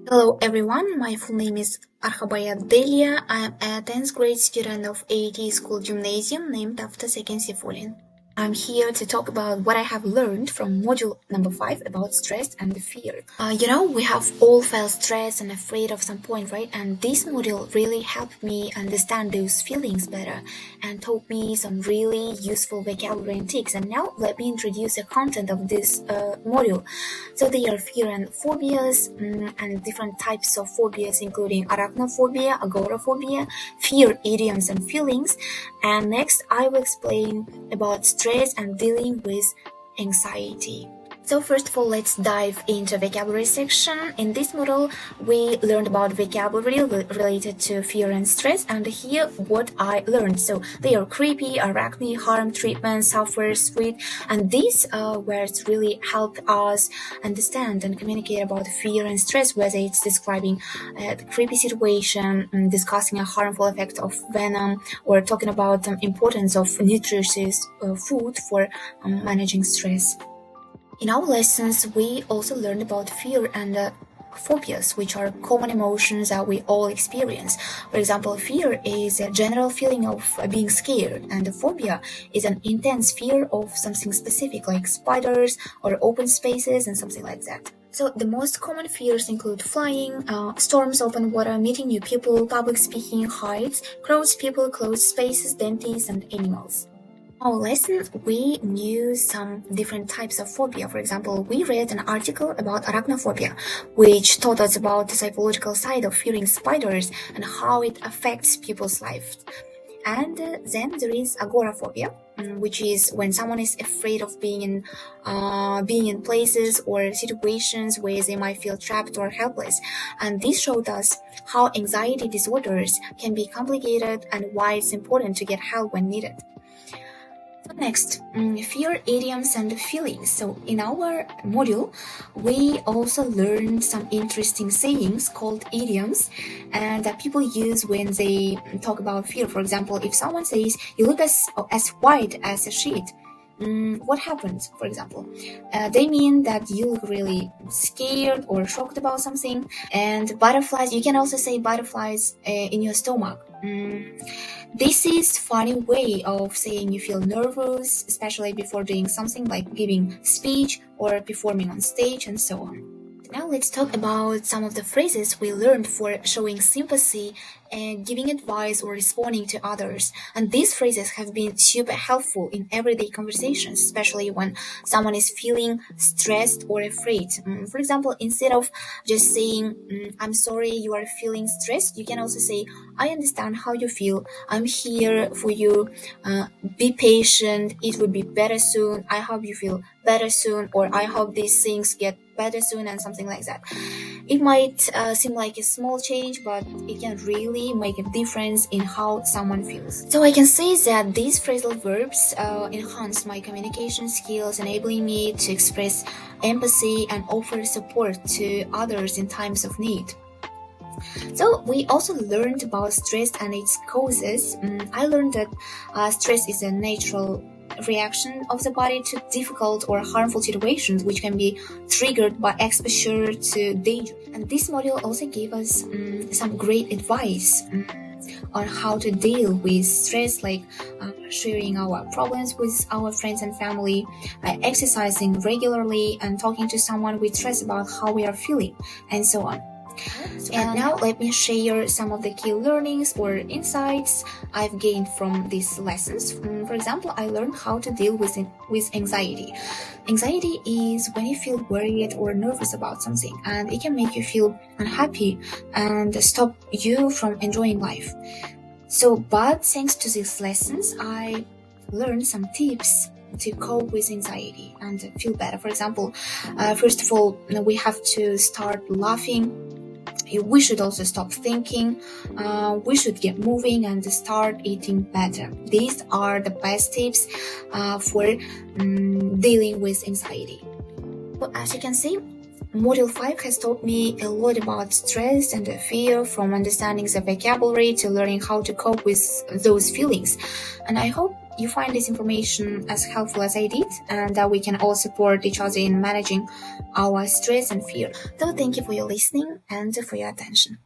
Hello everyone, my full name is Arkhabay Adelia. I'm a 10th grade student of AT School Gymnasium named after Second Sifulin. I'm here to talk about what I have learned from module number 5 about stress and fear. We have all felt stressed and afraid of some point, right? And this module really helped me understand those feelings better and taught me some really useful vocabulary and tips. And now let me introduce the content of this module. So there are fear and phobias and different types of phobias, including arachnophobia, agoraphobia, fear, idioms, and feelings. And next, I will explain about stress and dealing with anxiety. So first of all, let's dive into vocabulary section. In this model, we learned about vocabulary related to fear and stress, and here what I learned. So they are creepy, arachne, harm, treatment, software, sweet, and these words really help us understand and communicate about fear and stress, whether it's describing the creepy situation, discussing a harmful effect of venom, or talking about the importance of nutritious food for managing stress. In our lessons, we also learned about fear and phobias, which are common emotions that we all experience. For example, fear is a general feeling of being scared, and a phobia is an intense fear of something specific, like spiders or open spaces and something like that. So the most common fears include flying, storms, open water, meeting new people, public speaking, heights, crowds, people, closed spaces, dentists, and animals. Our lesson, we knew some different types of phobia. For example, we read an article about arachnophobia, which taught us about the psychological side of fearing spiders and how it affects people's lives. And then there is agoraphobia, which is when someone is afraid of being in places or situations where they might feel trapped or helpless. And this showed us how anxiety disorders can be complicated and why it's important to get help when needed. Next, fear, idioms, and feelings. So in our module, we also learned some interesting sayings called idioms and that people use when they talk about fear. For example, if someone says, "You look as white as a sheet," what happens, for example? They mean that you look really scared or shocked about something. And butterflies, you can also say butterflies in your stomach. This is funny way of saying you feel nervous, especially before doing something like giving speech or performing on stage and so on. Now let's talk about some of the phrases we learned for showing sympathy and giving advice or responding to others. And these phrases have been super helpful in everyday conversations, especially when someone is feeling stressed or afraid. For example, instead of just saying, "I'm sorry you are feeling stressed," you can also say, "I understand how you feel. I'm here for you. Be patient. It will be better soon. I hope you feel better soon," or "I hope these things get better soon," and something like that. It might seem like a small change, but it can really make a difference in how someone feels. So I can say that these phrasal verbs enhance my communication skills, enabling me to express empathy and offer support to others in times of need. So we also learned about stress and its causes. I learned that stress is a natural reaction of the body to difficult or harmful situations, which can be triggered by exposure to danger. And this module also gave us some great advice on how to deal with stress, like sharing our problems with our friends and family, exercising regularly, and talking to someone we trust about how we are feeling, and so on. And now let me share some of the key learnings or insights I've gained from these lessons. For example, I learned how to deal with anxiety. Anxiety is when you feel worried or nervous about something, and it can make you feel unhappy and stop you from enjoying life. But thanks to these lessons, I learned some tips to cope with anxiety and feel better. For example, first of all, we have to start laughing. We should also stop thinking. We should get moving and start eating better. These are the best tips for dealing with anxiety. Well, as you can see, Module 5 has taught me a lot about stress and fear, from understanding the vocabulary to learning how to cope with those feelings. And I hope you find this information as helpful as I did, and that we can all support each other in managing our stress and fear. So thank you for your listening and for your attention.